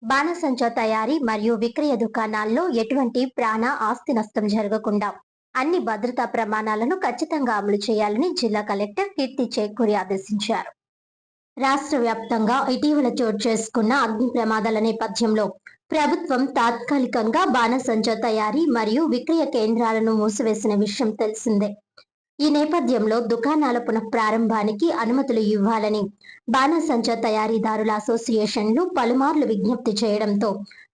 బాణసంచా తయారీ మరియు విక్రయ దుకాణాల్లో ఎటువంటి ప్రాణ ఆస్తి నష్టం జరగకుండా అన్ని భద్రతా ప్రమాణాలను ఖచ్చితంగా అమలు చేయాలని జిల్లా కలెక్టర్ కీర్తి చేకూరి ఆదేశించారు. రాష్ట్ర వ్యాప్తంగా ఇటీవల చోటు చేసుకున్న అగ్ని ప్రమాదాల నేపథ్యంలో ప్రభుత్వం తాత్కాలికంగా బాణసంచా తయారీ మరియు విక్రయ కేంద్రాలను మూసివేసిన విషయం తెలిసిందే. ఈ నేపథ్యంలో దుకాణాల పునఃప్రారంభానికి అనుమతులు ఇవ్వాలని బాణసంచా తయారీదారుల అసోసియేషన్లు పలుమార్లు విజ్ఞప్తి చేయడంతో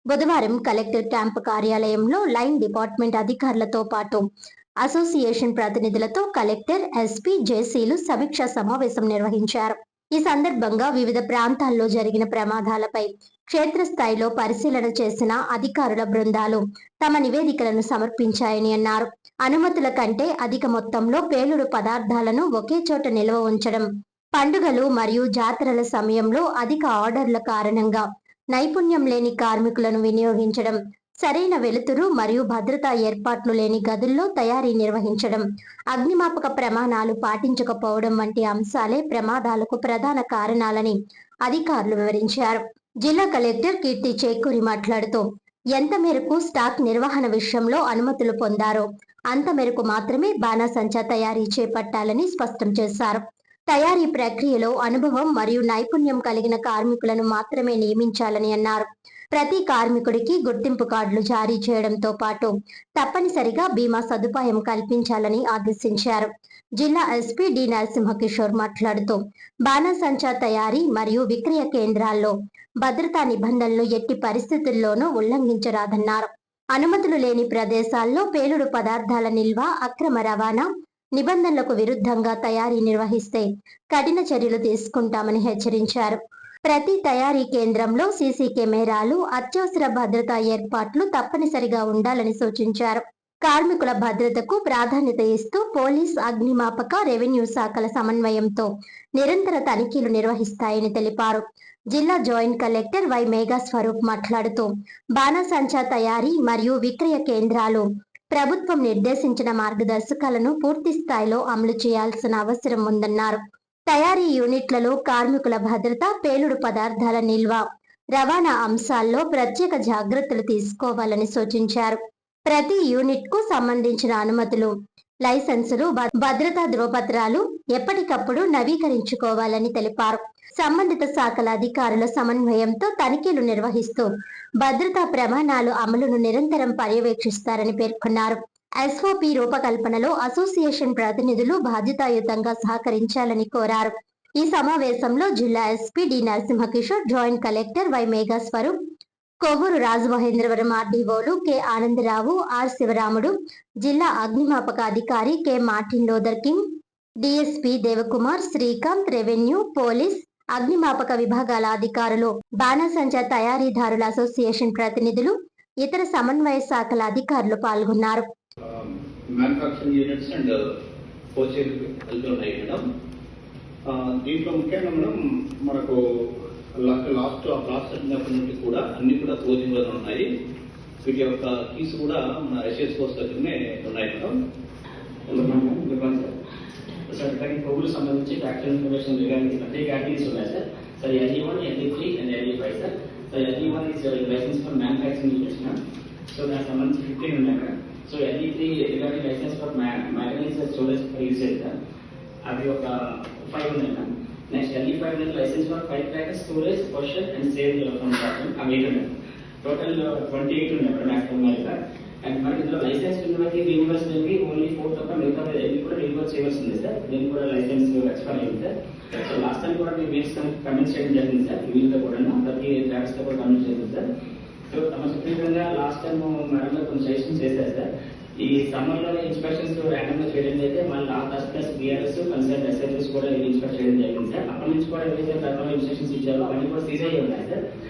బుధవారం కలెక్టర్ క్యాంపు కార్యాలయంలో లైన్ డిపార్ట్మెంట్ అధికారులతో పాటు అసోసియేషన్ ప్రతినిధులతో కలెక్టర్, ఎస్పీ, జేసీలు సమీక్షా సమావేశం నిర్వహించారు. ఈ సందర్భంగా వివిధ ప్రాంతాల్లో జరిగిన ప్రమాదాలపై క్షేత్రస్థాయిలో పరిశీలన చేసిన అధికారుల బృందాలు తమ నివేదికలను సమర్పించాయని అన్నారు. అనుమతుల కంటే అధిక మొత్తంలో పేలుడు పదార్థాలను ఒకే చోట నిల్వ ఉంచడం, పండుగలు మరియు జాతరల సమయంలో అధిక ఆర్డర్ల కారణంగా నైపుణ్యం లేని కార్మికులను వినియోగించడం, సరైన వెలుతురు మరియు భద్రతా ఏర్పాట్లు లేని గదుల్లో తయారీ నిర్వహించడం, అగ్నిమాపక ప్రమాణాలు పాటించకపోవడం వంటి అంశాలే ప్రమాదాలకు ప్రధాన కారణాలని అధికారులు వివరించారు. జిల్లా కలెక్టర్ కీర్తి చేకూరి మాట్లాడుతూ, ఎంత మేరకు స్టాక్ నిర్వహణ విషయంలో అనుమతులు పొందారో అంత మేరకు మాత్రమే బాణసంచా తయారీ చేపట్టాలని స్పష్టం చేశారు. తయారీ ప్రక్రియలో అనుభవం మరియు నైపుణ్యం కలిగిన కార్మికులను మాత్రమే నియమించాలని అన్నారు. ప్రతి కార్మికుడికి గుర్తింపు కార్డులు జారీ చేయడంతో పాటు తప్పనిసరిగా బీమా సదుపాయం కల్పించాలని ఆదేశించారు. జిల్లా ఎస్పీ డి నరసింహకిషోర్ మాట్లాడుతూ, బాణసంచా తయారీ మరియు విక్రయ కేంద్రాల్లో భద్రతా నిబంధనలు ఎట్టి పరిస్థితుల్లోనూ ఉల్లంఘించరాదన్నారు. అనుమతులు లేని ప్రదేశాల్లో పేలుడు పదార్థాల నిల్వ, అక్రమ రవాణా నిబంధనలకు విరుద్ధంగా తయారీ నిర్వహిస్తే కఠిన చర్యలు తీసుకుంటామని హెచ్చరించారు. ప్రతి తయారీ కేంద్రంలో సీసీ కెమెరాలు, అత్యవసర భద్రతా ఏర్పాట్లు తప్పనిసరిగా ఉండాలని సూచించారు. కార్మికుల భద్రతకు ప్రాధాన్యత ఇస్తూ పోలీస్, అగ్నిమాపక, రెవెన్యూ శాఖల సమన్వయంతో నిరంతర తనిఖీలు నిర్వహిస్తాయని తెలిపారు. జిల్లా joint collector Y Megha Swaroop మాట్లాడుతూ, బాణసంచా తయారీ మరియు విక్రయ కేంద్రాలు ప్రభుత్వం నిర్దేశించిన మార్గదర్శకాలను పూర్తి స్థాయిలో అమలు చేయాల్సిన అవసరం ఉందన్నారు. తయారీ యూనిట్లలో కార్మికుల భద్రత, పేలుడు పదార్థాల నిల్వ, రవాణా అంశాల్లో ప్రత్యేక జాగ్రత్తలు తీసుకోవాలని సూచించారు. ప్రతి యూనిట్ కు సంబంధించిన అనుమతులు, లైసెన్సులు, భద్రతా ధృవపత్రాలు ఎప్పటికప్పుడు నవీకరించుకోవాలని తెలిపారు. సంబంధిత శాఖల అధికారుల సమన్వయంతో తనిఖీలు నిర్వహిస్తూ భద్రతా ప్రమాణాలు అమలును నిరంతరం పర్యవేక్షిస్తారని పేర్కొన్నారు. ఎస్ఓపి రూపకల్పనలో అసోసియేషన్ ప్రతినిధులు బాధ్యతాయుతంగా సహకరించాలని కోరారు. ఈ సమావేశంలో జిల్లా SP D Narasimhakishore, joint collector Y Megha Swaroop, Kovvur Rajamahendravaram ఆర్డీఓలు కె ఆనందరావు, ఆర్ శివరాముడు, జిల్లా అగ్నిమాపక అధికారి K Martin Luther King, DSP Devakumar, Srikanth, revenue, police, అగ్నిమాపక విభాగాల అధికారులు, బాణసంచా తయారీదారుల అసోసియేషన్ ప్రతినిధులు, ఇతర సమన్వయ శాఖల అధికారులు పాల్గొన్నారు. మ్యానుఫ్యాక్చరింగ్ యూనిట్స్ అండ్ హోల్సేల్ ఉన్నాయి మేడం. దీంట్లో ముఖ్యంగా మేడం మనకు లాస్ట్ సెట్టినప్పటి నుండి కూడా అన్ని కూడా క్లోజింగ్ లోనే ఉన్నాయి. వీటి యొక్క కీస్ కూడా మన ఎస్ఎస్ కోర్స్ దగ్గరనే ఉన్నాయి మేడం. సార్ ఇక్కడికి కొవ్వులు సంబంధించి ఫ్యాక్టరీ ఇన్ఫర్మేషన్ రిగార్డింగ్ 3 కేటగిరీస్ ఉన్నాయి sir. Sir LE1, LE3 and LE5 sir. So LE1 is licence for manufacturing units ma'am. So దానికి సంబంధించి 15 ఉన్నాయి madam. So LE3 regarding licence for magazine storage for usage sir. అవి ఒక 5 ఉన్నాయి ma'am. Next LE5 అనేది licence for fire cracker storage, possession and sale from factory. అవి 8 ఉన్నాయి. Total 28 ఉన్నాయి మేడం యాక్చువల్ గా. అండ్ మనకి ఇందులో లైసెన్స్ ఉన్నది రీనివర్స్ అనేది ఓన్లీ 4 తప్ప మిగతా ఎన్ని కూడా రీనివర్స్ చేయవలసి ఉంది సార్. దీనికి కూడా లైసెన్స్ ఎక్స్పైర్ అయింది సార్. సో లాస్ట్ టైం కూడా మేము మీన్స్ కమెంట్స్ చేయడం జరిగింది సార్. వీళ్ళతో కూడా ప్రతి ట్రాక్స్ తో కూడా కమెంట్స్ చేసింది సార్. సో తమ విధంగా లాస్ట్ టైం మేడం కొంచెం సజెషన్స్ చేశారు సార్. ఈ సమ్మర్ లో ఇన్స్పెక్షన్స్ ర్యాండమ్ గా చేయడం అయితే మళ్ళీ ఆ ప్లస్ బిఆర్ఎస్ కన్సల్ట్ ఎస్ఐఎస్ కూడా ఇన్స్పెక్ట్ చేయడం జరిగింది సార్. అప్పటి నుంచి కూడా ఏవైతే ప్రధాన ఇన్స్ట్రక్షన్స్ ఇచ్చారో అవన్నీ కూడా సీజ్ అయ్యి ఉన్నాయి సార్.